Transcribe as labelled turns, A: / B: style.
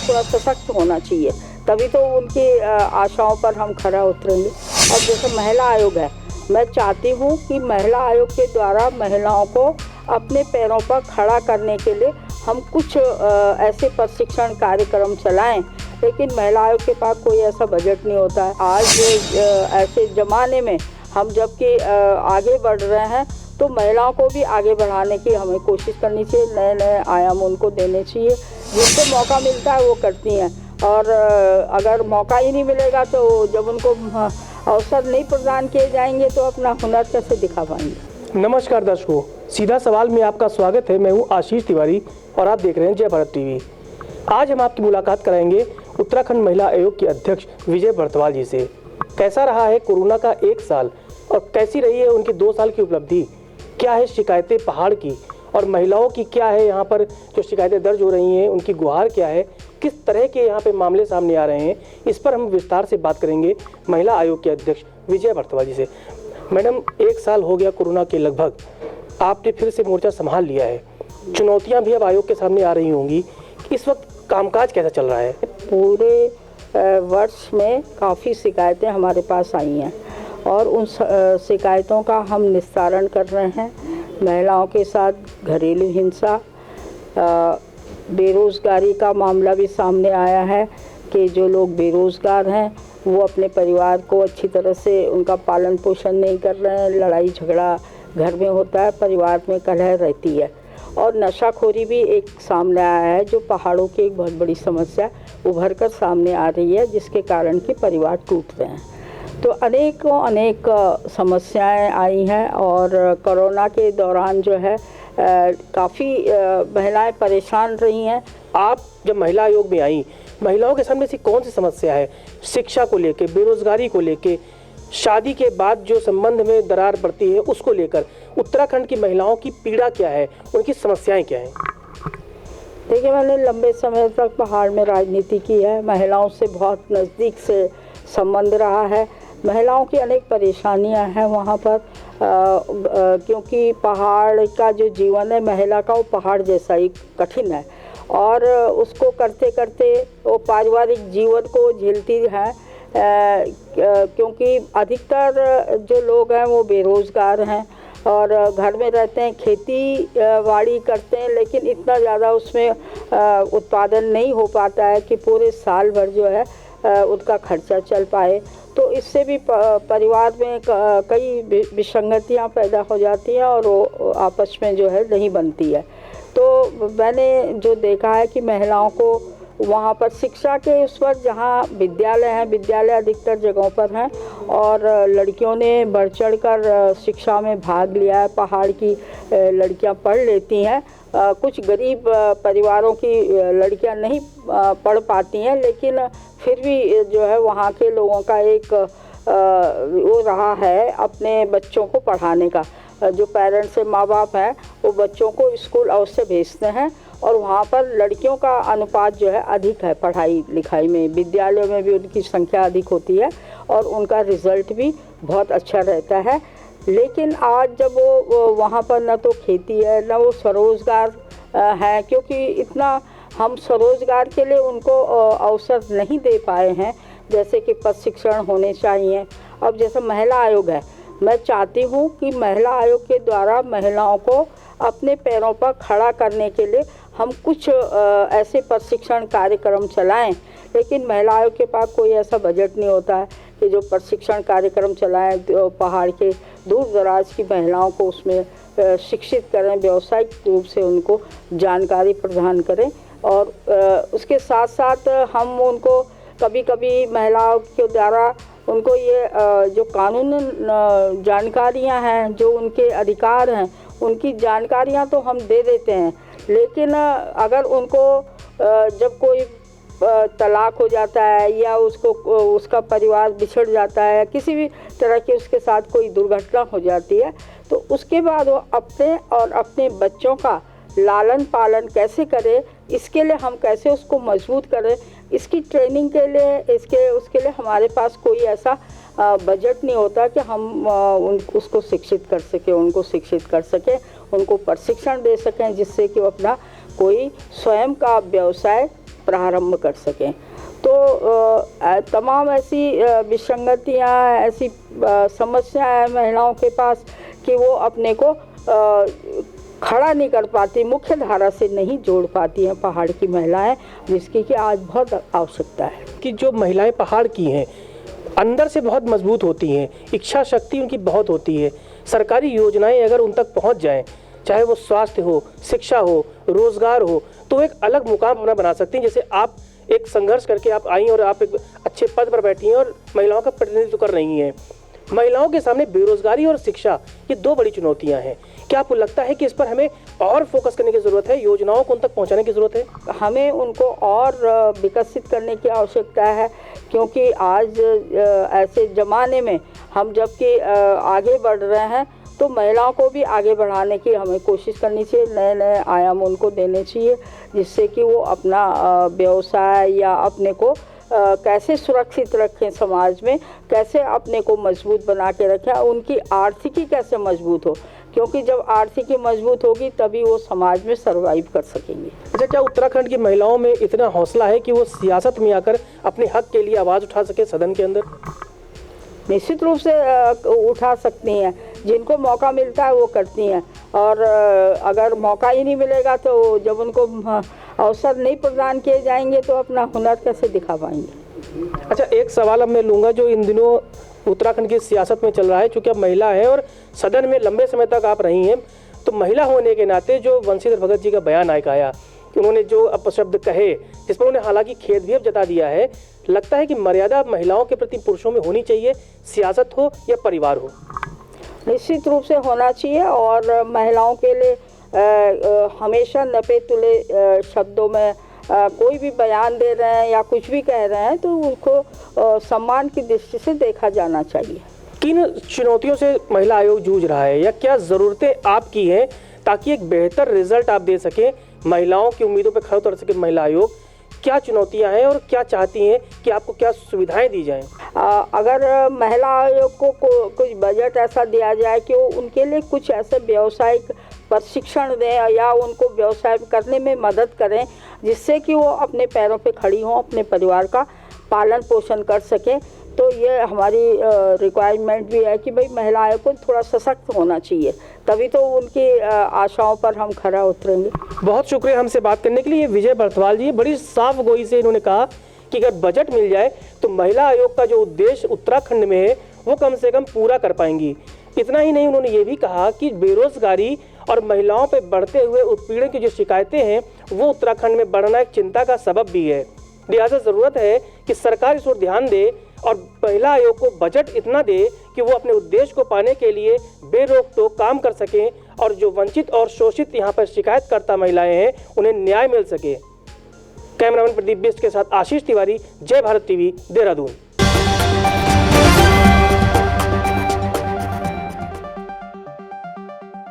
A: थोड़ा सशक्त होना चाहिए, तभी तो उनकी आशाओं पर हम खरा उतरेंगे। और जैसे महिला आयोग है, मैं चाहती हूँ कि महिला आयोग के द्वारा महिलाओं को अपने पैरों पर खड़ा करने के लिए हम कुछ ऐसे प्रशिक्षण कार्यक्रम चलाएं, लेकिन महिला आयोग के पास कोई ऐसा बजट नहीं होता है। आज ऐसे ज़माने में हम जबकि आगे बढ़ रहे हैं, तो महिलाओं को भी आगे बढ़ाने की हमें कोशिश करनी चाहिए, नए नए आयाम उनको देने चाहिए। जिसको मौका मिलता है वो करती हैं, और अगर मौका ही नहीं मिलेगा तो जब उनको अवसर नहीं प्रदान किए जाएंगे तो अपना हुनर कैसे दिखा पाएंगे।
B: नमस्कार दर्शकों, सीधा सवाल में आपका स्वागत है। मैं हूं आशीष तिवारी और आप देख रहे हैं जय भारत टीवी। आज हम आपकी मुलाकात कराएंगे उत्तराखंड महिला आयोग के अध्यक्ष विजय बर्तवाल जी से। कैसा रहा है कोरोना का 1 साल और कैसी रही है उनकी 2 साल की उपलब्धि, क्या है शिकायतें पहाड़ की और महिलाओं की क्या है, यहाँ पर जो शिकायतें दर्ज हो रही हैं उनकी गुहार क्या है, किस तरह के यहाँ पे मामले सामने आ रहे हैं, इस पर हम विस्तार से बात करेंगे महिला आयोग के अध्यक्ष विजय बर्तवाल जी से। मैडम, 1 साल हो गया कोरोना के लगभग, आपने फिर से मोर्चा संभाल लिया है, चुनौतियाँ भी अब आयोग के सामने आ रही होंगी, इस वक्त कामकाज कैसा चल रहा है?
A: पूरे वर्ष में काफ़ी शिकायतें हमारे पास आई हैं और उन शिकायतों का हम निस्तारण कर रहे हैं। महिलाओं के साथ घरेलू हिंसा, बेरोज़गारी का मामला भी सामने आया है कि जो लोग बेरोज़गार हैं वो अपने परिवार को अच्छी तरह से उनका पालन पोषण नहीं कर रहे हैं, लड़ाई झगड़ा घर में होता है, परिवार में कलह रहती है। और नशाखोरी भी एक सामने आया है, जो पहाड़ों की एक बहुत बड़ी समस्या उभर कर सामने आ रही है, जिसके कारण कि परिवार टूट रहे हैं। तो अनेक समस्याएं आई हैं और कोरोना के दौरान जो है काफ़ी महिलाएं परेशान रही हैं।
B: आप जब महिला आयोग में आई, महिलाओं के सामने से कौन सी समस्या है? शिक्षा को लेके, बेरोजगारी को लेके, शादी के बाद जो संबंध में दरार पड़ती है उसको लेकर उत्तराखंड की महिलाओं की पीड़ा क्या है, उनकी समस्याएं क्या हैं?
A: देखिए, मैंने लंबे समय तक पहाड़ में राजनीति की है, महिलाओं से बहुत नज़दीक से संबंध रहा है। महिलाओं की अनेक परेशानियां हैं वहाँ पर, क्योंकि पहाड़ का जो जीवन है महिला का, वो पहाड़ जैसा ही कठिन है और उसको करते करते वो पारिवारिक जीवन को झेलती है, क्योंकि अधिकतर जो लोग हैं वो बेरोज़गार हैं और घर में रहते हैं, खेती बाड़ी करते हैं, लेकिन इतना ज़्यादा उसमें उत्पादन नहीं हो पाता है कि पूरे साल भर जो है उनका खर्चा चल पाए। तो इससे भी परिवार में कई विसंगतियां पैदा हो जाती हैं और वो आपस में जो है नहीं बनती है। तो मैंने जो देखा है कि महिलाओं को वहाँ पर शिक्षा के उस पर, जहाँ विद्यालय हैं, विद्यालय अधिकतर जगहों पर हैं और लड़कियों ने बढ़ चढ़ कर शिक्षा में भाग लिया है। पहाड़ की लड़कियाँ पढ़ लेती हैं, कुछ गरीब परिवारों की लड़कियाँ नहीं पढ़ पाती हैं, लेकिन फिर भी जो है वहाँ के लोगों का एक वो रहा है अपने बच्चों को पढ़ाने का। जो पेरेंट्स हैं, माँ बाप हैं, वो बच्चों को स्कूल अवश्य भेजते हैं और वहाँ पर लड़कियों का अनुपात जो है अधिक है पढ़ाई लिखाई में। विद्यालयों में भी उनकी संख्या अधिक होती है और उनका रिज़ल्ट भी बहुत अच्छा रहता है। लेकिन आज जब वो वहाँ पर न तो खेती है न वो स्वरोज़गार है, क्योंकि इतना हम स्वरोज़गार के लिए उनको अवसर नहीं दे पाए हैं जैसे कि प्रशिक्षण होने चाहिए। अब जैसे महिला आयोग है, मैं चाहती हूँ कि महिला आयोग के द्वारा महिलाओं को अपने पैरों पर खड़ा करने के लिए हम कुछ ऐसे प्रशिक्षण कार्यक्रम चलाएं, लेकिन महिला आयोग के पास कोई ऐसा बजट नहीं होता है कि जो प्रशिक्षण कार्यक्रम चलाएं, तो पहाड़ के दूर दराज की महिलाओं को उसमें शिक्षित करें, व्यावसायिक रूप से उनको जानकारी प्रदान करें। और उसके साथ साथ हम उनको कभी कभी महिलाओं के द्वारा उनको ये जो कानून जानकारियां हैं, जो उनके अधिकार हैं, उनकी जानकारियां तो हम दे देते हैं, लेकिन अगर उनको जब कोई तलाक हो जाता है या उसका परिवार बिछड़ जाता है, किसी भी तरह की उसके साथ कोई दुर्घटना हो जाती है, तो उसके बाद वो अपने और अपने बच्चों का लालन पालन कैसे करे, इसके लिए हम कैसे उसको मजबूत करें, इसकी ट्रेनिंग के लिए उसके लिए हमारे पास कोई ऐसा बजट नहीं होता कि हम उसको शिक्षित कर सकें, उनको प्रशिक्षण दे सकें, जिससे कि वो अपना कोई स्वयं का व्यवसाय प्रारंभ कर सकें। तो तमाम ऐसी विसंगतियाँ, ऐसी समस्याएं हैं महिलाओं के पास कि वो अपने को खड़ा नहीं कर पाती, मुख्य धारा से नहीं जोड़ पाती हैं पहाड़ की महिलाएं, जिसकी कि आज बहुत आवश्यकता है।
B: कि जो महिलाएं पहाड़ की हैं अंदर से बहुत मजबूत होती हैं, इच्छा शक्ति उनकी बहुत होती है, सरकारी योजनाएं अगर उन तक पहुंच जाएं, चाहे वो स्वास्थ्य हो, शिक्षा हो, रोजगार हो, तो एक अलग मुकाम अपना बना सकती हैं। जैसे आप एक संघर्ष करके आप आई और आप एक अच्छे पद पर बैठी हैं और महिलाओं का प्रतिनिधित्व कर रही हैं। महिलाओं के सामने बेरोजगारी और शिक्षा, ये दो बड़ी चुनौतियां हैं। क्या आपको लगता है कि इस पर हमें और फोकस करने की ज़रूरत है, योजनाओं को उन तक पहुंचाने की ज़रूरत है?
A: हमें उनको और विकसित करने की आवश्यकता है, क्योंकि आज ऐसे ज़माने में हम जबकि आगे बढ़ रहे हैं, तो महिलाओं को भी आगे बढ़ाने की हमें कोशिश करनी चाहिए, नए नए आयाम उनको देने चाहिए, जिससे कि वो अपना व्यवसाय या अपने को कैसे सुरक्षित रखें, समाज में कैसे अपने को मजबूत बना के रखें, उनकी आर्थिकी कैसे मजबूत हो, क्योंकि जब आर्थिकी मजबूत होगी तभी वो समाज में सर्वाइव कर सकेंगे।
B: अच्छा, क्या उत्तराखंड की महिलाओं में इतना हौसला है कि वो सियासत में आकर अपने हक के लिए आवाज़ उठा सके सदन के अंदर?
A: निश्चित रूप से उठा सकती हैं, जिनको मौका मिलता है वो करती हैं, और अगर मौका ही नहीं मिलेगा तो जब उनको अवसर नहीं प्रदान किए जाएंगे तो अपना हुनर कैसे दिखा पाएंगे।
B: अच्छा, एक सवाल अब मैं लूँगा जो इन दिनों उत्तराखंड की सियासत में चल रहा है, चूँकि आप महिला हैं और सदन में लंबे समय तक आप रही हैं, तो महिला होने के नाते जो बंशीधर भगत जी का बयान आया कि उन्होंने जो अपशब्द कहे, जिस पर उन्हें हालांकि खेद भी अब जता दिया है, लगता है कि मर्यादा महिलाओं के प्रति पुरुषों में होनी चाहिए, सियासत हो या परिवार हो?
A: निश्चित रूप से होना चाहिए, और महिलाओं के लिए हमेशा नपे तुले शब्दों में कोई भी बयान दे रहे हैं या कुछ भी कह रहे हैं तो उनको सम्मान की दृष्टि से देखा जाना चाहिए।
B: किन चुनौतियों से महिला आयोग जूझ रहा है, या क्या ज़रूरतें आपकी हैं ताकि एक बेहतर रिजल्ट आप दे सकें, महिलाओं की उम्मीदों पर खरा उतर सके महिला आयोग? क्या चुनौतियां हैं और क्या चाहती हैं कि आपको क्या सुविधाएं दी जाएं?
A: अगर महिला आयोग को कुछ बजट ऐसा दिया जाए कि वो उनके लिए कुछ ऐसे व्यावसायिक प्रशिक्षण दें या उनको व्यवसाय करने में मदद करें, जिससे कि वो अपने पैरों पे खड़ी हों, अपने परिवार का पालन पोषण कर सकें, तो ये हमारी रिक्वायरमेंट भी है कि भाई महिला आयोग को थोड़ा सशक्त होना चाहिए, तभी तो उनकी आशाओं पर हम खरा उतरेंगे।
B: बहुत शुक्रिया हमसे बात करने के लिए। विजय बर्थवाल जी बड़ी साफ गोई से इन्होंने कहा कि अगर बजट मिल जाए तो महिला आयोग का जो उद्देश्य उत्तराखंड में है वो कम से कम पूरा कर पाएंगी। इतना ही नहीं, उन्होंने ये भी कहा कि बेरोजगारी और महिलाओं पर बढ़ते हुए उत्पीड़न की जो शिकायतें हैं वो उत्तराखंड में बढ़ना एक चिंता का सबब भी है। लिहाजा ज़रूरत है कि सरकार इस ओर ध्यान दे और महिला आयोग को बजट इतना दे कि वो अपने उद्देश्य को पाने के लिए बेरोक टोक काम कर सकें और जो वंचित और शोषित यहाँ पर शिकायतकर्ता महिलाएं हैं उन्हें न्याय मिल सके। कैमरामैन प्रदीप बिष्ट के साथ आशीष तिवारी, जय भारत टीवी, देहरादून।